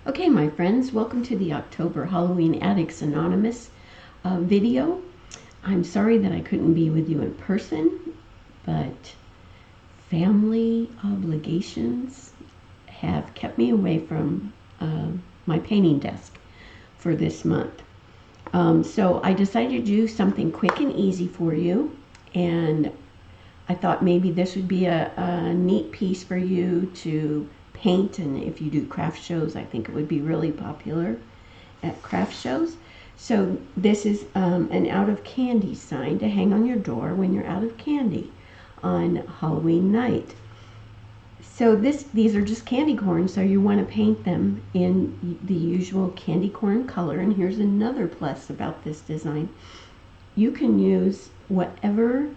Okay, my friends, welcome to the October Halloween Addicts Anonymous video. I'm sorry that I couldn't be with you in person, but family obligations have kept me away from my painting desk for this month. So I decided to do something quick and easy for you, and I thought maybe this would be a neat piece for you to paint, and if you do craft shows, I think it would be really popular at craft shows. So this is an out of candy sign to hang on your door when you're out of candy on Halloween night. So these are just candy corn, so you want to paint them in the usual candy corn color. And here's another plus about this design. You can use whatever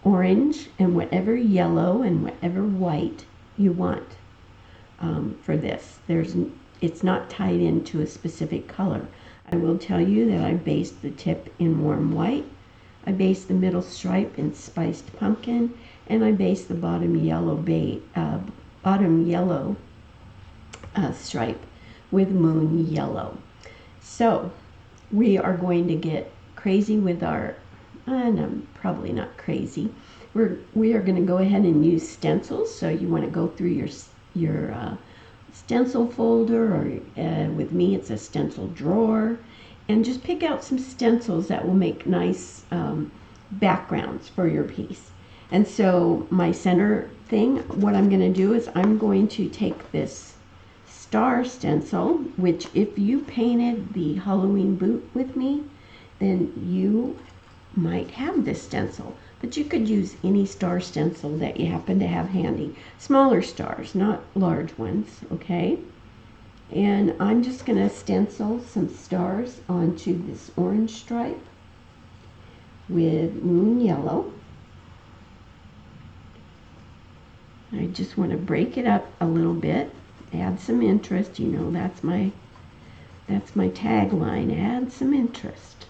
orange and whatever yellow and whatever white you want for this. It's not tied into a specific color. I will tell you that I based the tip in warm white, I based the middle stripe in spiced pumpkin, and I based the bottom yellow stripe with moon yellow. So we are going to get crazy with our, no, probably not crazy. We are going to go ahead and use stencils. So you want to go through your stencil folder, or with me it's a stencil drawer, and just pick out some stencils that will make nice backgrounds for your piece. And so my center thing, what I'm going to do is I'm going to take this star stencil, which if you painted the Halloween boot with me, then you might have this stencil. But you could use any star stencil that you happen to have handy. Smaller stars, not large ones, okay? And I'm just going to stencil some stars onto this orange stripe with moon yellow. I just want to break it up a little bit, add some interest. You know, that's my tagline, add some interest.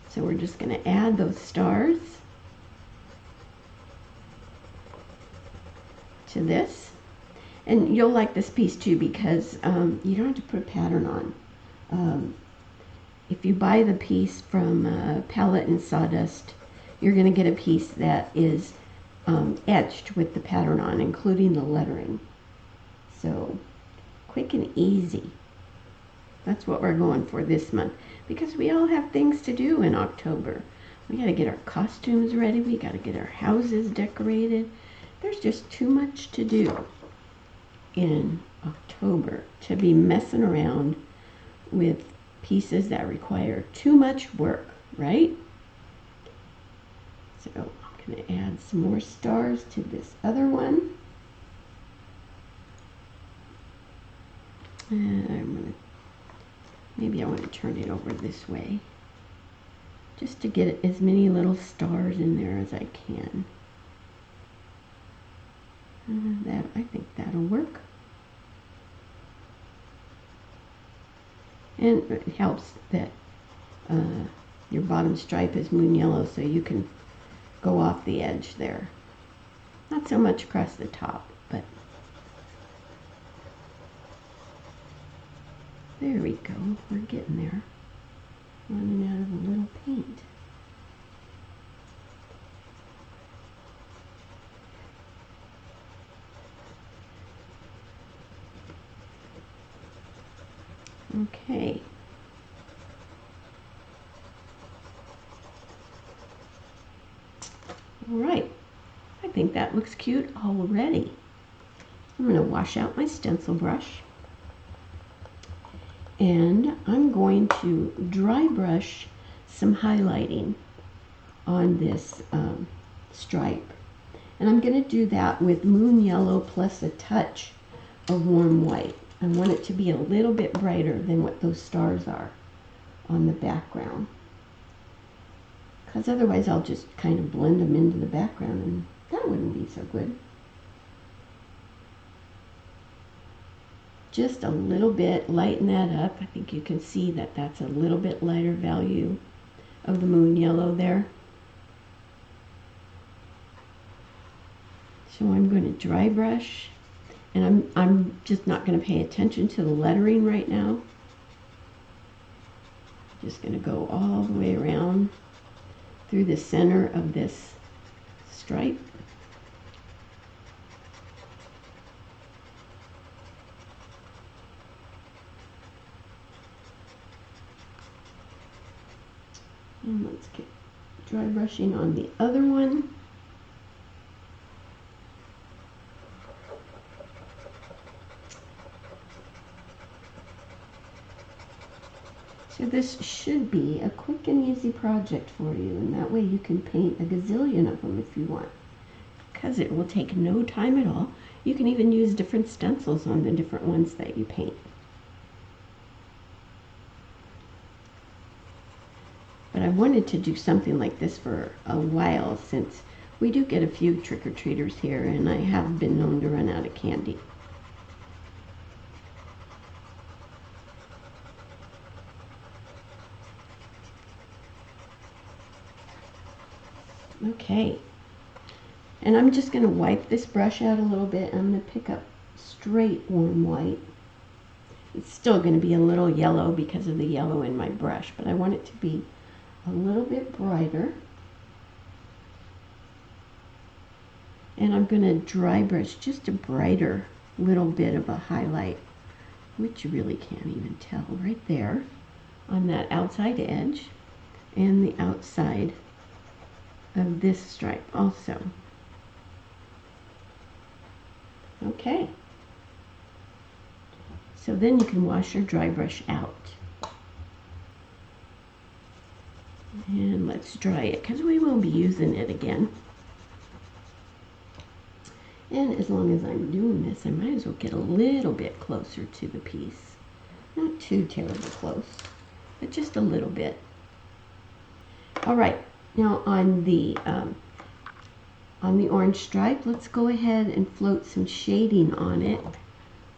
So we're just going to add those stars to this. And you'll like this piece too, because you don't have to put a pattern on. If you buy the piece from Palette and Sawdust, you're going to get a piece that is etched with the pattern on, including the lettering. So quick and easy. That's what we're going for this month, because we all have things to do in October. We got to get our costumes ready. We got to get our houses decorated. There's just too much to do in October to be messing around with pieces that require too much work, right? So I'm going to add some more stars to this other one. And maybe I want to turn it over this way, just to get as many little stars in there as I can. I think that'll work. And it helps that your bottom stripe is moon yellow, so you can go off the edge there. Not so much across the top, but there we go. We're getting there. Running out of a little paint. Okay. All right. I think that looks cute already. I'm going to wash out my stencil brush. And I'm going to dry brush some highlighting on this stripe. And I'm going to do that with moon yellow plus a touch of warm white. I want it to be a little bit brighter than what those stars are on the background, because otherwise I'll just kind of blend them into the background, and that wouldn't be so good. Just a little bit, lighten that up. I think you can see that that's a little bit lighter value of the moon yellow there. So I'm going to dry brush And I'm just not going to pay attention to the lettering right now. Just going to go all the way around through the center of this stripe. And let's get dry brushing on the other one. So this should be a quick and easy project for you, and that way you can paint a gazillion of them if you want, because it will take no time at all. You can even use different stencils on the different ones that you paint. But I wanted to do something like this for a while, since we do get a few trick-or-treaters here, and I have been known to run out of candy. Okay, and I'm just going to wipe this brush out a little bit. I'm going to pick up straight warm white. It's still going to be a little yellow because of the yellow in my brush, but I want it to be a little bit brighter. And I'm going to dry brush just a brighter little bit of a highlight, which you really can't even tell, right there on that outside edge and the outside of this stripe also. Okay, so then you can wash your dry brush out. And let's dry it, because we will be using it again. And as long as I'm doing this, I might as well get a little bit closer to the piece. Not too terribly close, but just a little bit. All right, now on the orange stripe, let's go ahead and float some shading on it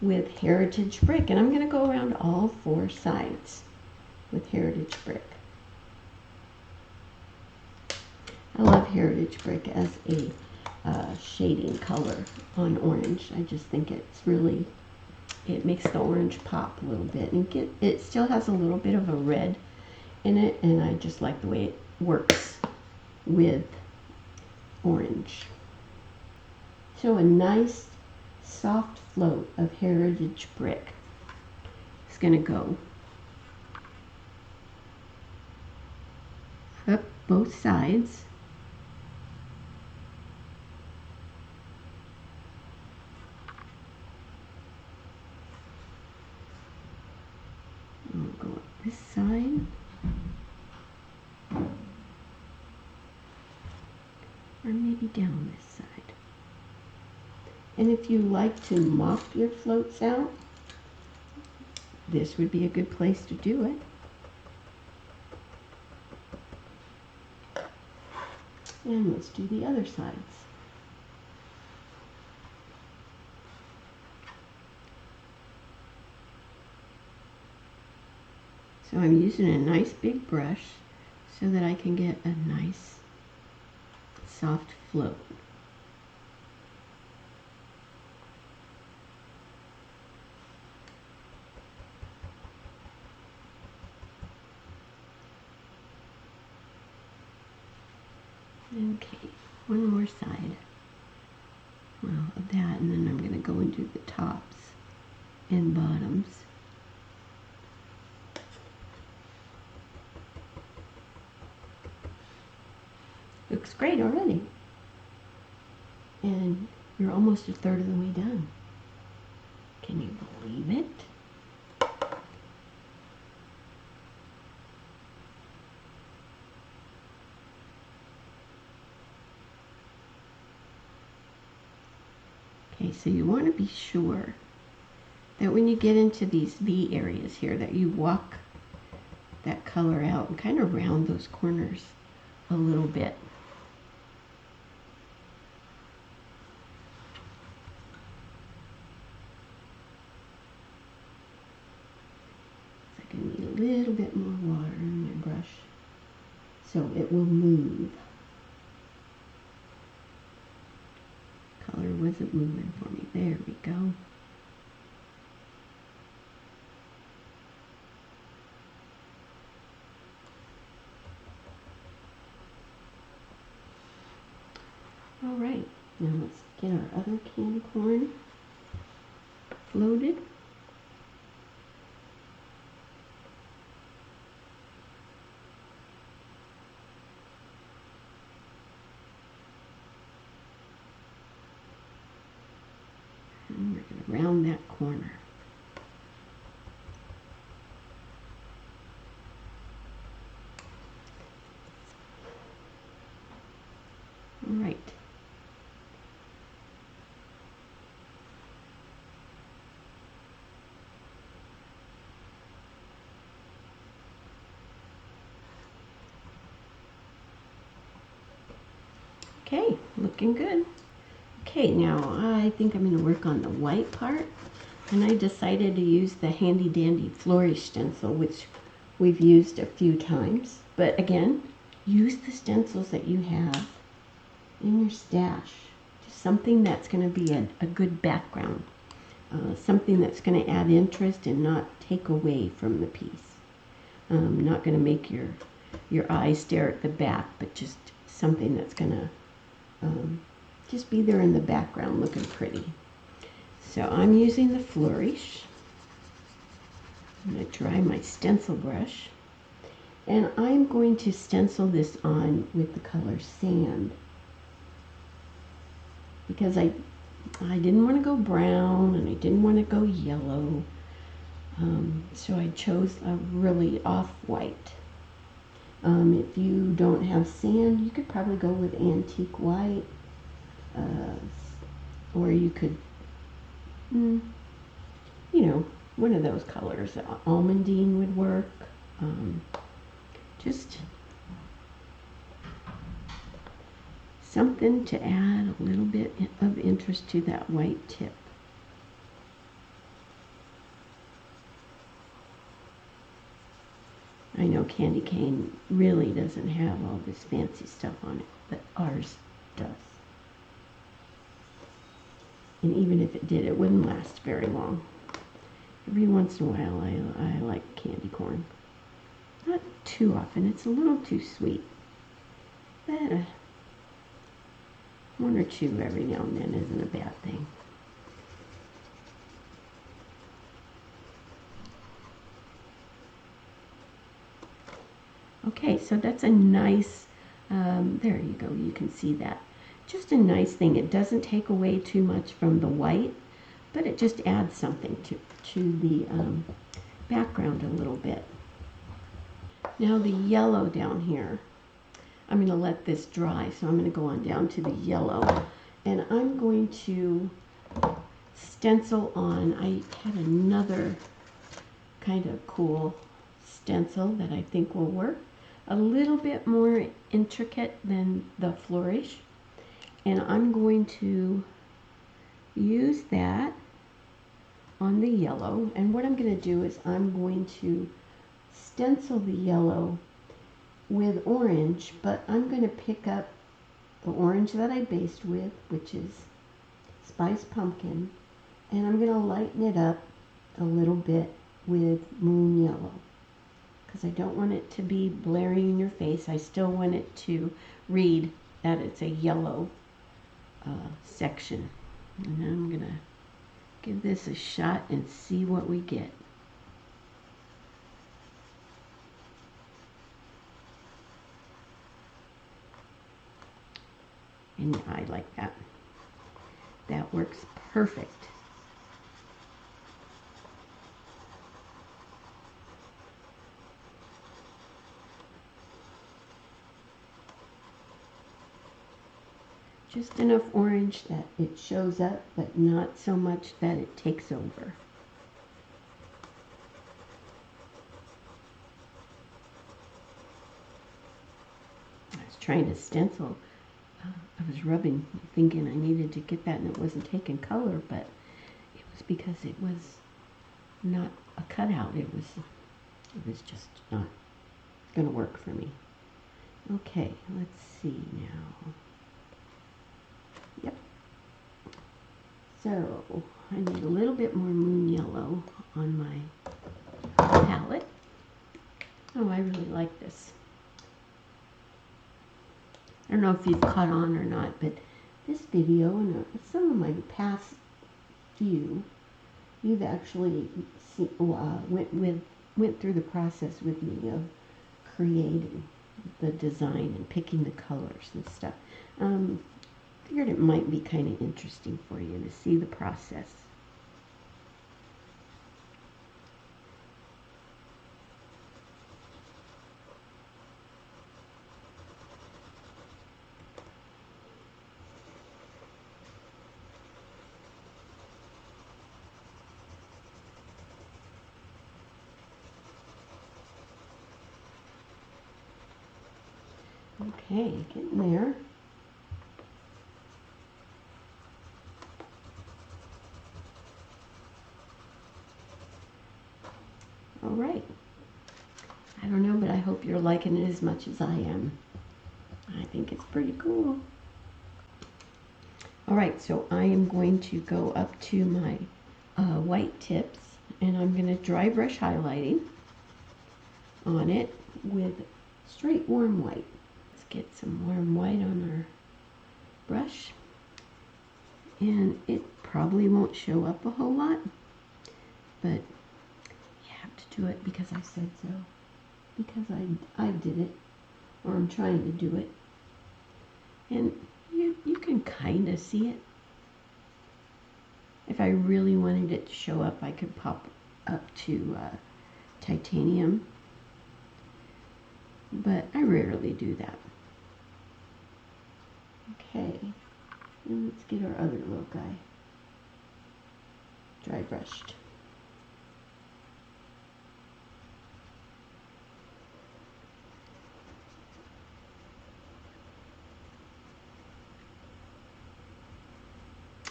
with Heritage Brick. And I'm going to go around all four sides with Heritage Brick. I love Heritage Brick as a shading color on orange. I just think it's really, it makes the orange pop a little bit, and it still has a little bit of a red in it, and I just like the way it works with orange. So a nice soft float of Heritage Brick is going to go up both sides. We'll go up this side. Or maybe down this side. And if you like to mop your floats out, this would be a good place to do it. And let's do the other sides. So I'm using a nice big brush so that I can get a nice soft float. Okay, one more side, well, of that, and then I'm going to go and do the tops and bottoms. Looks great already. And you're almost a third of the way done. Can you believe it? Okay, so you want to be sure that when you get into these V areas here, that you walk that color out and kind of round those corners a little bit. I need a little bit more water in my brush so it will move. Color wasn't moving for me. There we go. All right, now let's get our other candy corn floated. And we're going to round that corner. All right. Okay, looking good. Okay, now I think I'm going to work on the white part, and I decided to use the handy dandy flourish stencil, which we've used a few times. But again, use the stencils that you have in your stash. Just something that's going to be a good background, something that's going to add interest and not take away from the piece. Not going to make your eyes stare at the back, but just something that's going to just be there in the background looking pretty. So I'm using the flourish. I'm going to dry my stencil brush, and I'm going to stencil this on with the color sand, because I didn't want to go brown and I didn't want to go yellow, so I chose a really off-white. If you don't have sand, you could probably go with antique white, or you could, you know, one of those colors. Almondine would work. Just something to add a little bit of interest to that white tip. I know candy cane really doesn't have all this fancy stuff on it, but ours does. And even if it did, it wouldn't last very long. Every once in a while, I like candy corn. Not too often. It's a little too sweet. But one or two every now and then isn't a bad thing. Okay, so that's a nice, there you go, you can see that. Just a nice thing. It doesn't take away too much from the white, but it just adds something to the background a little bit. Now the yellow down here, I'm going to let this dry, so I'm going to go on down to the yellow, and I'm going to stencil on. I had another kind of cool stencil that I think will work. A little bit more intricate than the flourish, and I'm going to use that on the yellow. And what I'm going to do is I'm going to stencil the yellow with orange, but I'm going to pick up the orange that I based with, which is Spice Pumpkin, and I'm going to lighten it up a little bit with Moon Yellow, because I don't want it to be blaring in your face. I still want it to read that it's a yellow section. And then I'm going to give this a shot and see what we get. And I like that. That works perfect. Just enough orange that it shows up, but not so much that it takes over. I was trying to stencil. I was rubbing, thinking I needed to get that, and it wasn't taking color, but it was because it was not a cutout. It was just not going to work for me. Okay, let's see now. Yep. So I need a little bit more moon yellow on my palette. Oh, I really like this. I don't know if you've caught on or not, but this video and some of my past few, you've actually went through the process with me of creating the design and picking the colors and stuff. Figured it might be kind of interesting for you to see the process. Okay, getting there. All right. I don't know, but I hope you're liking it as much as I am. I think it's pretty cool. All right, so I am going to go up to my white tips, and I'm going to dry brush highlighting on it with straight warm white. Let's get some warm white on our brush, and it probably won't show up a whole lot, but you have to do it because I said so, because I did it, or I'm trying to do it, and you can kind of see it. If I really wanted it to show up, I could pop up to titanium, but I rarely do that. Okay, and let's get our other little guy dry brushed.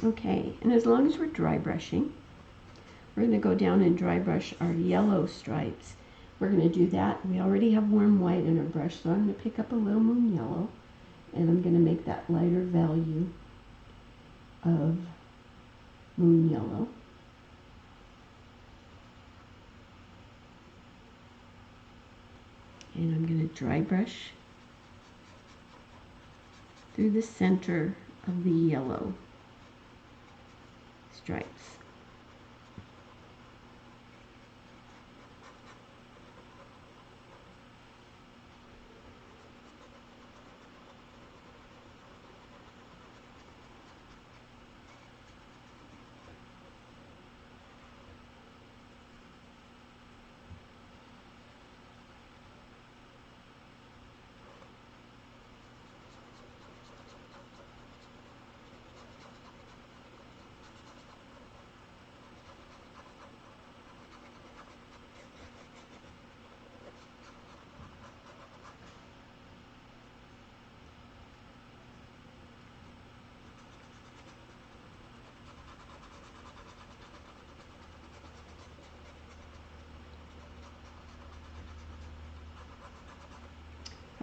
Okay, and as long as we're dry brushing, we're going to go down and dry brush our yellow stripes. We're going to do that. We already have warm white in our brush, so I'm going to pick up a little moon yellow, and I'm going to make that lighter value of moon yellow. And I'm going to dry brush through the center of the yellow stripes.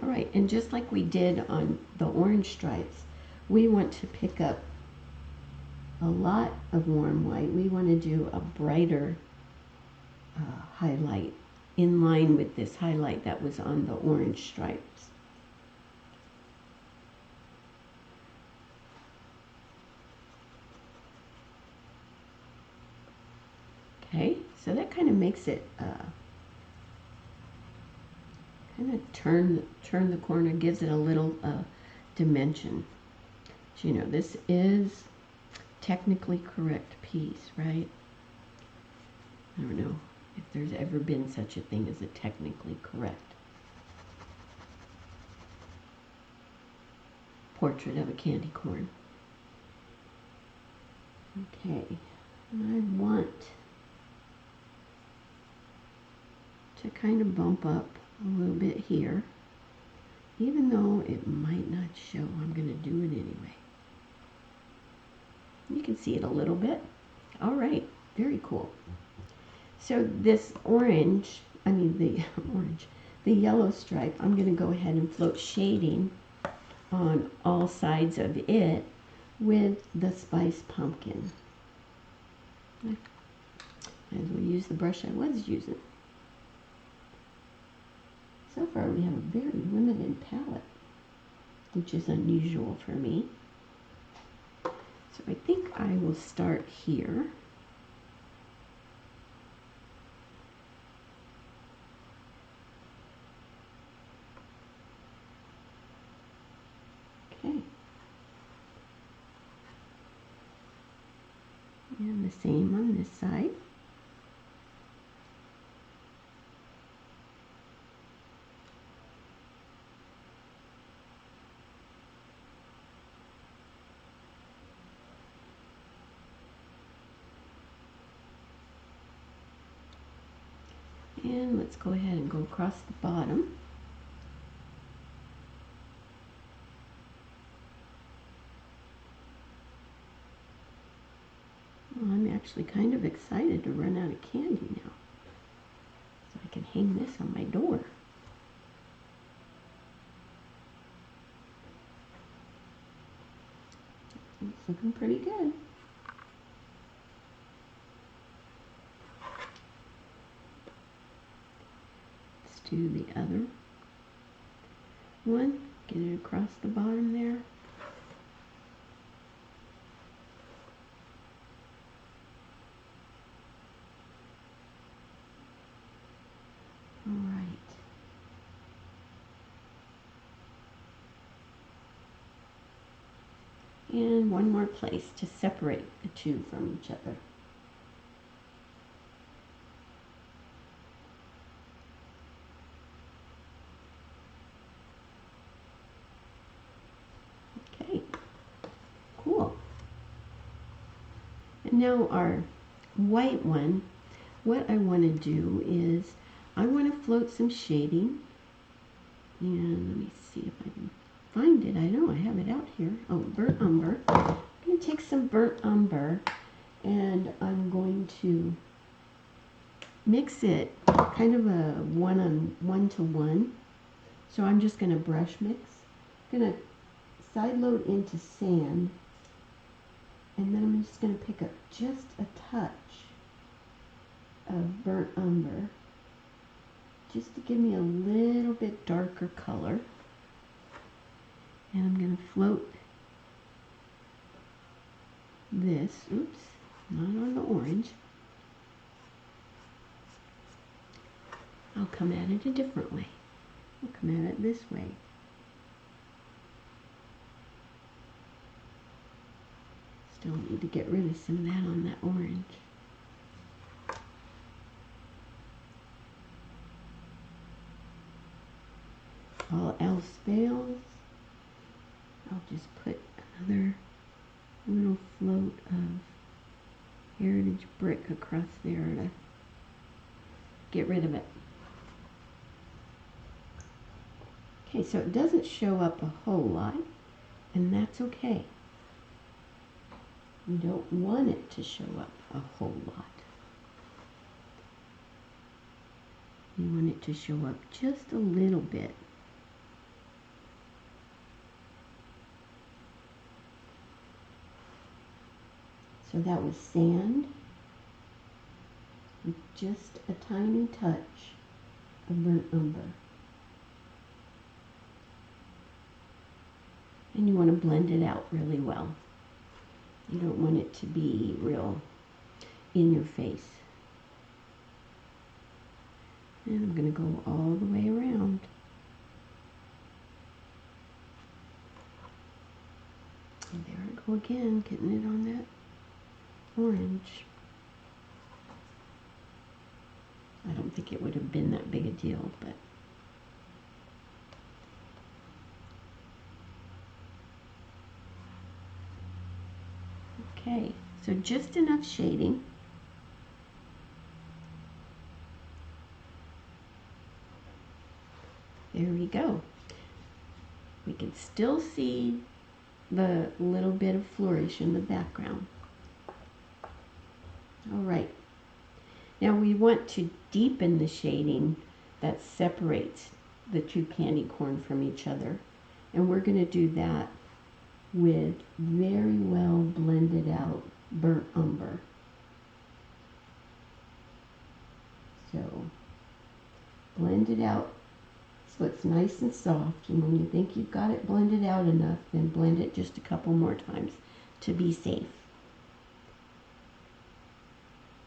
All right, and just like we did on the orange stripes, we want to pick up a lot of warm white. We want to do a brighter highlight in line with this highlight that was on the orange stripes. Okay, so that kind of makes it kind of turn the corner, gives it a little dimension. So, you know, this is technically correct piece, right? I don't know if there's ever been such a thing as a technically correct portrait of a candy corn. Okay, and I want to kind of bump up a little bit here. Even though it might not show, I'm going to do it anyway. You can see it a little bit. All right, very cool. So this orange, the yellow stripe, I'm going to go ahead and float shading on all sides of it with the spice pumpkin. Might as well use the brush I was using. So far we have a very limited palette, which is unusual for me. So I think I will start here. Okay. And the same on this side. And let's go ahead and go across the bottom. Well, I'm actually kind of excited to run out of candy now, so I can hang this on my door. It's looking pretty good. Let's do the other one. Get it across the bottom there. All right. And one more place to separate the two from each other. Okay, cool. And now our white one, what I want to do is I want to float some shading. And let me see if I can find it. I know I have it out here. Oh, burnt umber. I'm going to take some burnt umber and I'm going to mix it kind of a 1-to-1. So I'm just going to brush mix. I'm going to side load into sand, and then I'm just going to pick up just a touch of burnt umber just to give me a little bit darker color. And I'm going to float this, oops, not on the orange. I'll come at it a different way. I'll come at it this way. Still need to get rid of some of that on that orange. All else fails, I'll just put another little float of heritage brick across there to get rid of it. Okay, so it doesn't show up a whole lot, and that's okay. You don't want it to show up a whole lot. You want it to show up just a little bit. So that was sand with just a tiny touch of burnt umber. And you want to blend it out really well. You don't want it to be real in your face. And I'm going to go all the way around. And there I go again, getting it on that orange. I don't think it would have been that big a deal, but okay, so just enough shading. There we go. We can still see the little bit of flourish in the background. All right. Now we want to deepen the shading that separates the two candy corn from each other. And we're going to do that with very well blended out burnt umber. Blend it out so it's nice and soft. And when you think you've got it blended out enough, then blend it just a couple more times to be safe.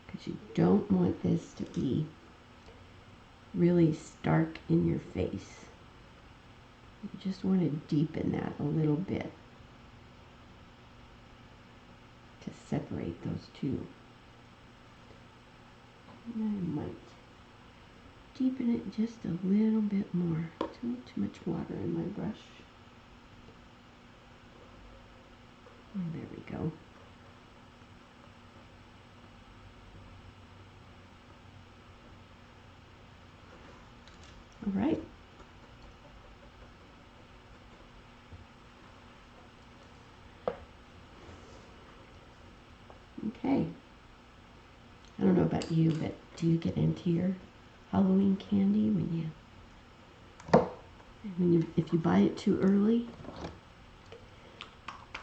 Because you don't want this to be really stark in your face. You just want to deepen that a little bit to separate those two. And I might deepen it just a little bit more. Too much water in my brush. And there we go. All right. Okay. I don't know about you, but do you get into your Halloween candy if you buy it too early?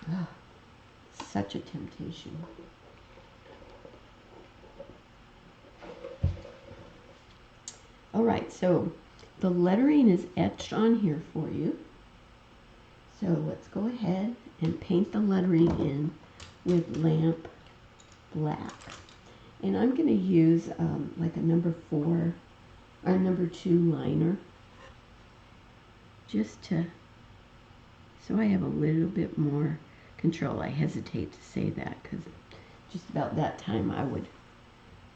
Oh, such a temptation. All right, so the lettering is etched on here for you. So let's go ahead and paint the lettering in with lamp black. And I'm going to use like a number 4 or number 2 liner just so I have a little bit more control. I hesitate to say that because just about that time I would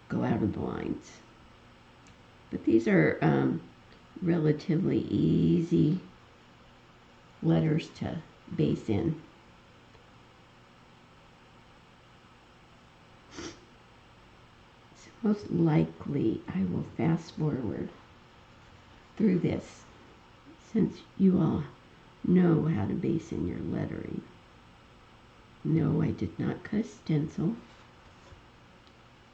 go out of the lines. But these are relatively easy letters to base in. So most likely I will fast forward through this since you all know how to base in your lettering. No, I did not cut a stencil,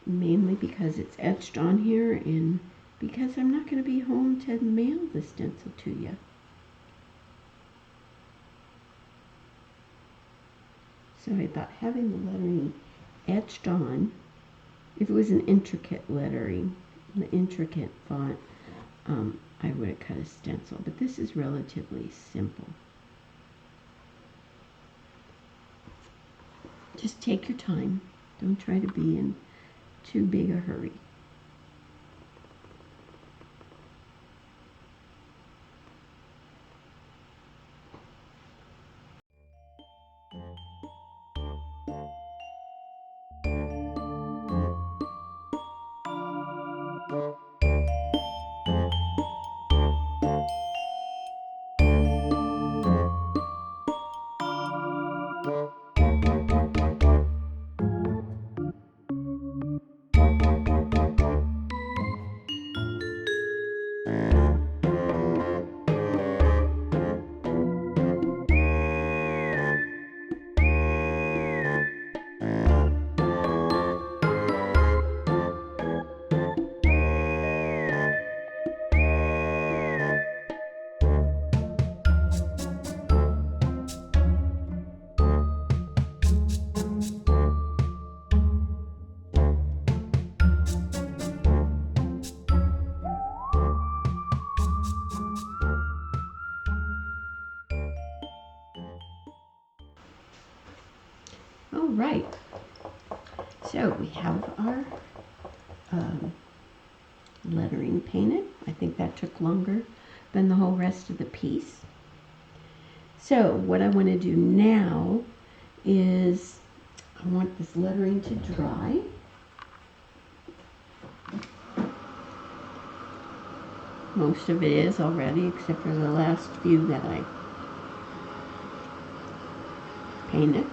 mainly because it's etched on here and because I'm not going to be home to mail the stencil to you. So I thought having the lettering etched on, if it was an intricate lettering, the intricate font, I would have cut a stencil, but this is relatively simple. Just take your time. Don't try to be in too big a hurry. All right, so we have our lettering painted. I think that took longer than the whole rest of the piece. So what I want to do now is I want this lettering to dry. Most of it is already, except for the last few that I painted.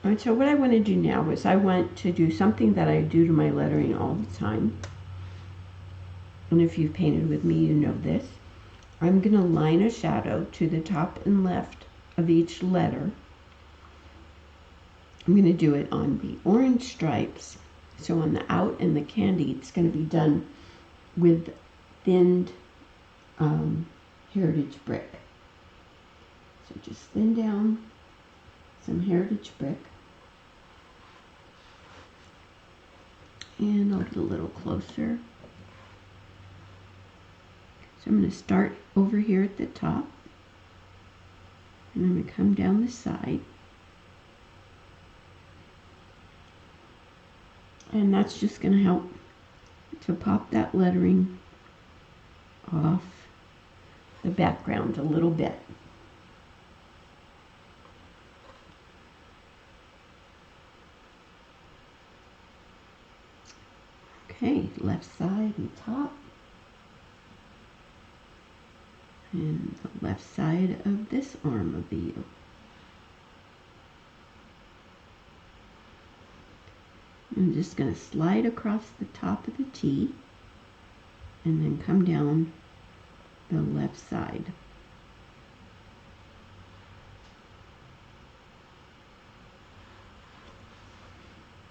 Alright, so what I want to do now is I want to do something that I do to my lettering all the time. And if you've painted with me, you know this. I'm going to line a shadow to the top and left of each letter. I'm going to do it on the orange stripes. So on the out and the candy, it's going to be done with thinned heritage brick. So just thin down some heritage brick. And I'll get a little closer. So I'm going to start over here at the top. And I'm going to come down the side. And that's just going to help to pop that lettering off the background a little bit. Okay, left side and top. And the left side of this arm of the U. I'm just going to slide across the top of the T and then come down the left side.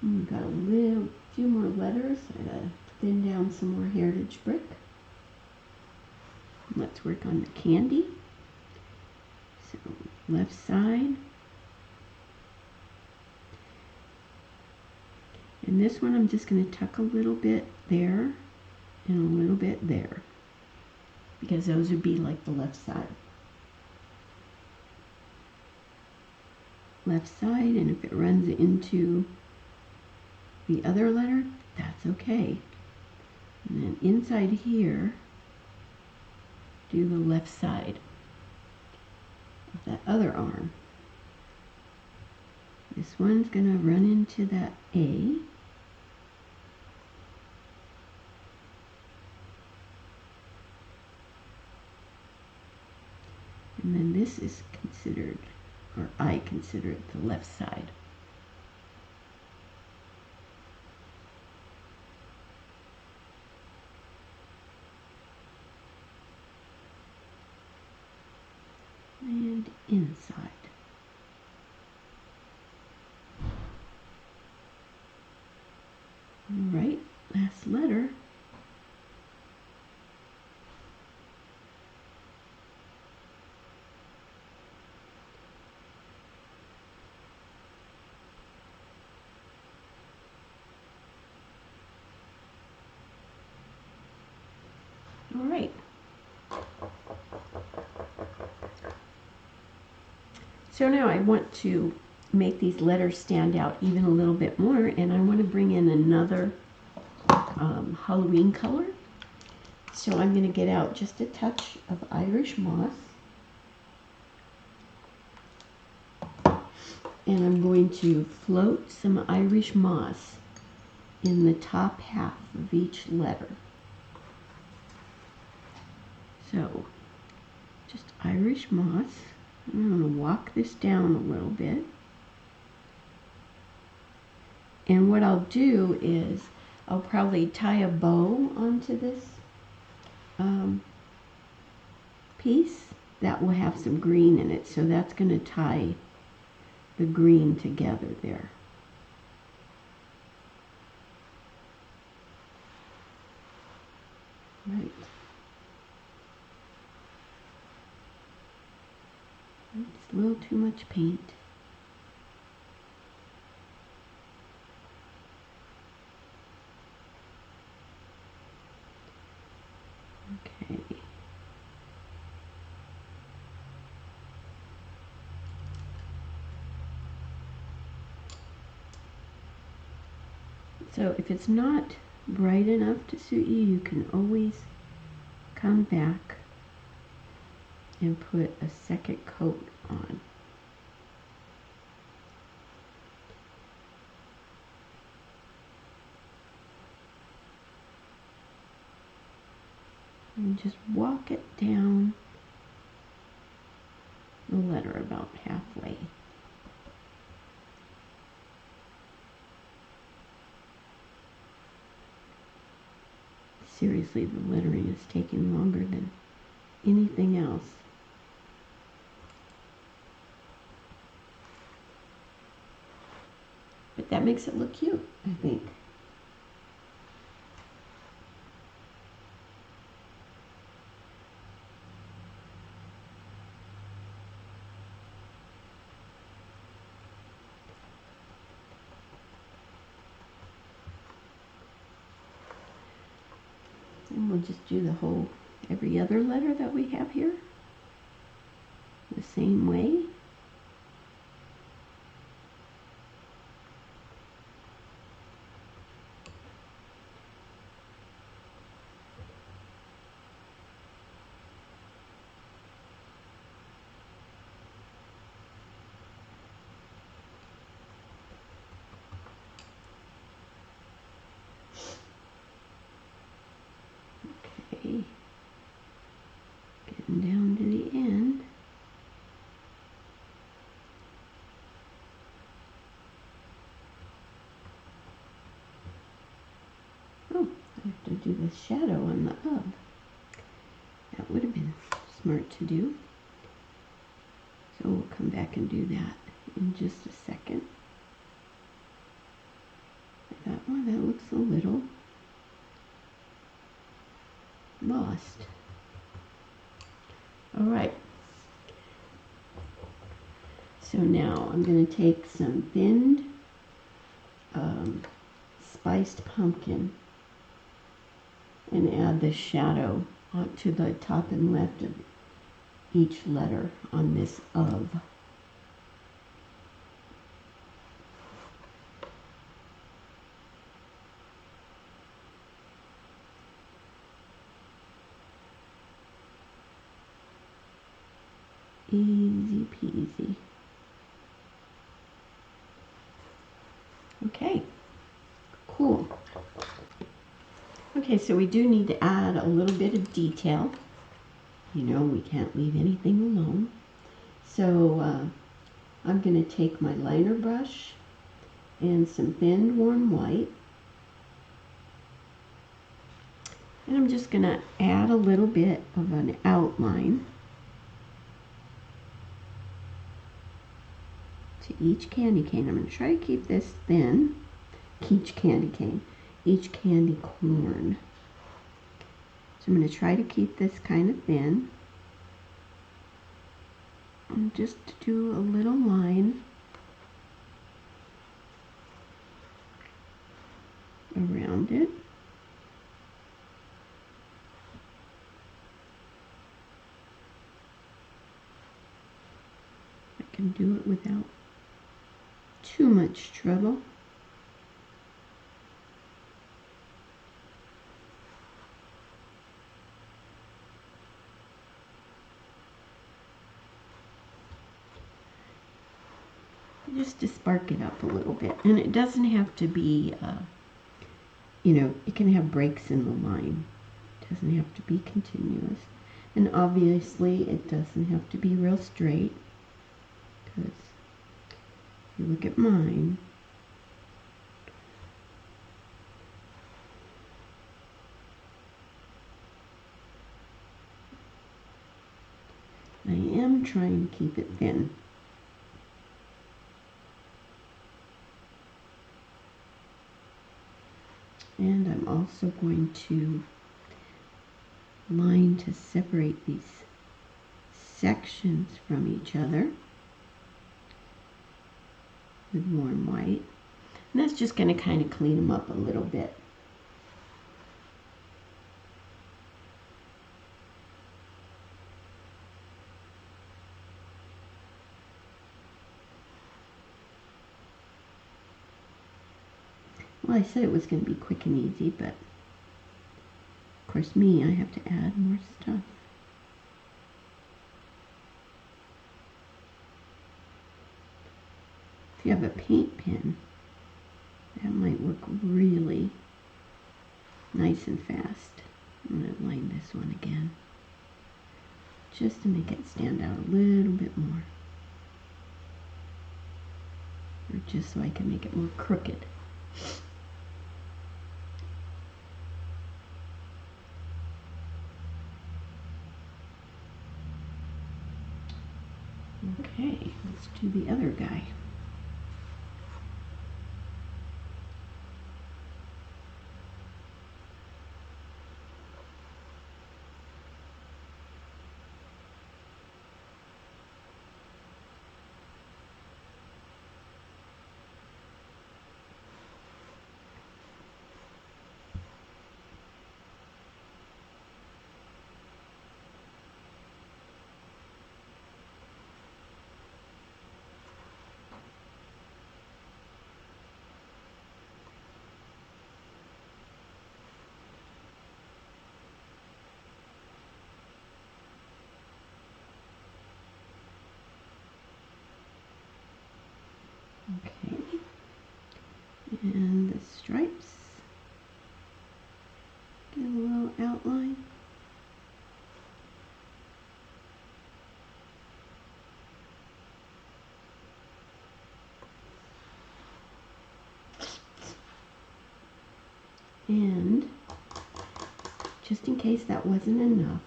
And we've got a few more letters. I gotta thin down some more heritage brick. Let's work on the candy. So left side. And this one I'm just going to tuck a little bit there and a little bit there, because those would be like the left side. Left side, and if it runs into the other letter, that's okay. And then inside here, do the left side of that other arm. This one's going to run into that A. And then this is considered, or I consider it, the left side. And inside. All right, last letter. All right. So now I want to make these letters stand out even a little bit more, and I want to bring in another Halloween color. So I'm going to get out just a touch of Irish moss, and I'm going to float some Irish moss in the top half of each letter. So just Irish moss. I'm going to walk this down a little bit. And what I'll do is I'll probably tie a bow onto this piece that will have some green in it. So that's going to tie the green together there. Right. It's a little too much paint. Okay. So if it's not bright enough to suit you, you can always come back and put a second coat on. And just walk it down the letter about halfway. Seriously, the lettering is taking longer than anything else. But that makes it look cute, I think. just do every other letter that we have here the same way. Okay, getting down to the end. Oh, I have to do the shadow on the of. That would have been smart to do. So we'll come back and do that in just a second. That one, that looks a little lost. All right. So now I'm going to take some thinned spiced pumpkin and add the shadow to the top and left of each letter on this of. Easy peasy. Okay, cool. Okay, so we do need to add a little bit of detail. You know, we can't leave anything alone. So I'm going to take my liner brush and some thin warm white. And I'm just going to add a little bit of an outline to each candy cane. I'm going to try to keep this thin. Each candy cane. Each candy corn. So I'm going to try to keep this kind of thin. And just do a little line around it. I can do it without too much trouble. Just to spark it up a little bit. And it doesn't have to be, you know, it can have breaks in the line. It doesn't have to be continuous. And obviously it doesn't have to be real straight, because if you look at mine, I am trying to keep it thin. And I'm also going to line to separate these sections from each other with warm white. And that's just going to kind of clean them up a little bit. Well, I said it was going to be quick and easy, but of course I have to add more stuff. If you have a paint pen, that might work really nice and fast. I'm going to line this one again, just to make it stand out a little bit more. Or just so I can make it more crooked. Okay, let's do the other guy. And just in case that wasn't enough,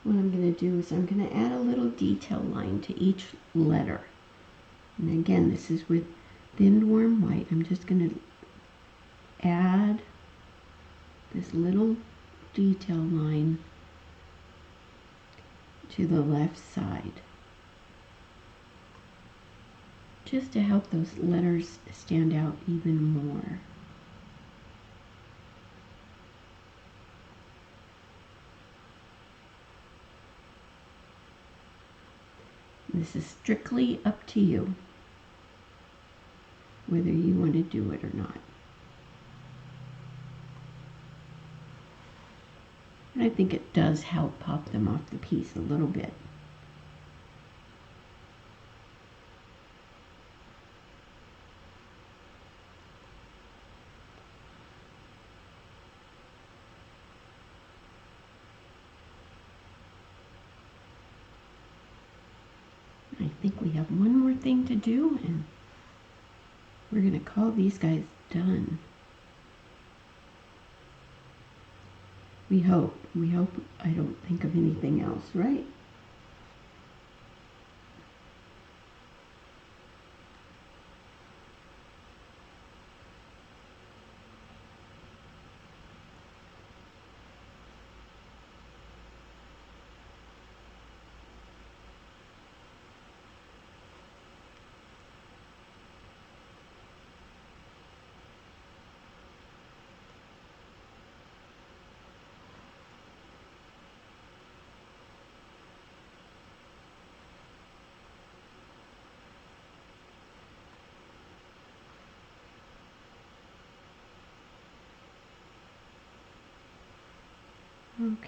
what I'm going to do is I'm going to add a little detail line to each letter. And again, this is with thinned warm white. I'm just going to add this little detail line to the left side, just to help those letters stand out even more. This is strictly up to you, whether you want to do it or not. And I think it does help pop them off the piece a little bit. I think we have one more thing to do, and we're going to call these guys done. We hope I don't think of anything else, right?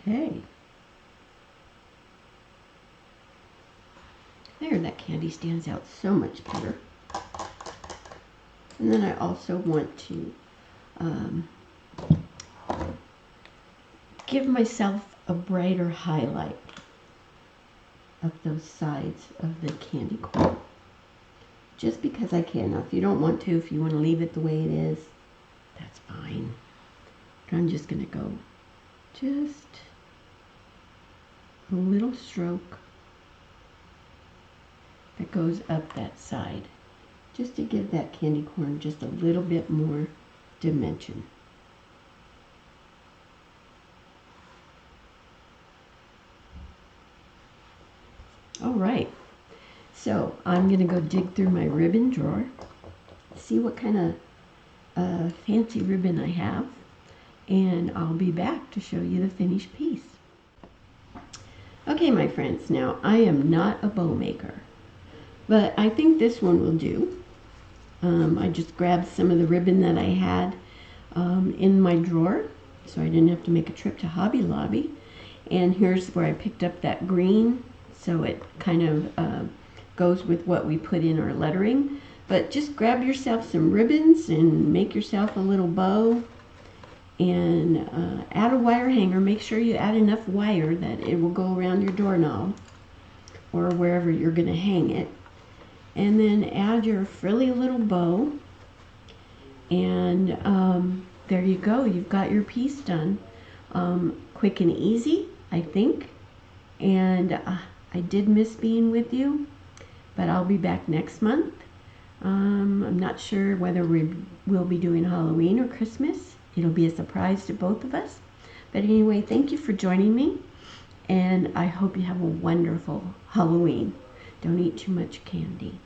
Okay. There, that candy stands out so much better. And then I also want to give myself a brighter highlight of those sides of the candy corn. Just because I can. Now, if you don't want to, if you want to leave it the way it is, that's fine. But I'm just going to go just a little stroke that goes up that side, just to give that candy corn just a little bit more dimension. All right, so I'm going to go dig through my ribbon drawer, see what kind of fancy ribbon I have, and I'll be back to show you the finished piece. Okay, my friends, now I am not a bow maker, but I think this one will do. I just grabbed some of the ribbon that I had in my drawer, so I didn't have to make a trip to Hobby Lobby. And here's where I picked up that green, so it kind of goes with what we put in our lettering. But just grab yourself some ribbons and make yourself a little bow, and add a wire hanger. Make sure you add enough wire that it will go around your doorknob or wherever you're going to hang it. And then add your frilly little bow, and there you go. You've got your piece done. Quick and easy, I think. And I did miss being with you, but I'll be back next month. I'm not sure whether we will be doing Halloween or Christmas. It'll be a surprise to both of us. But anyway, thank you for joining me, and I hope you have a wonderful Halloween. Don't eat too much candy.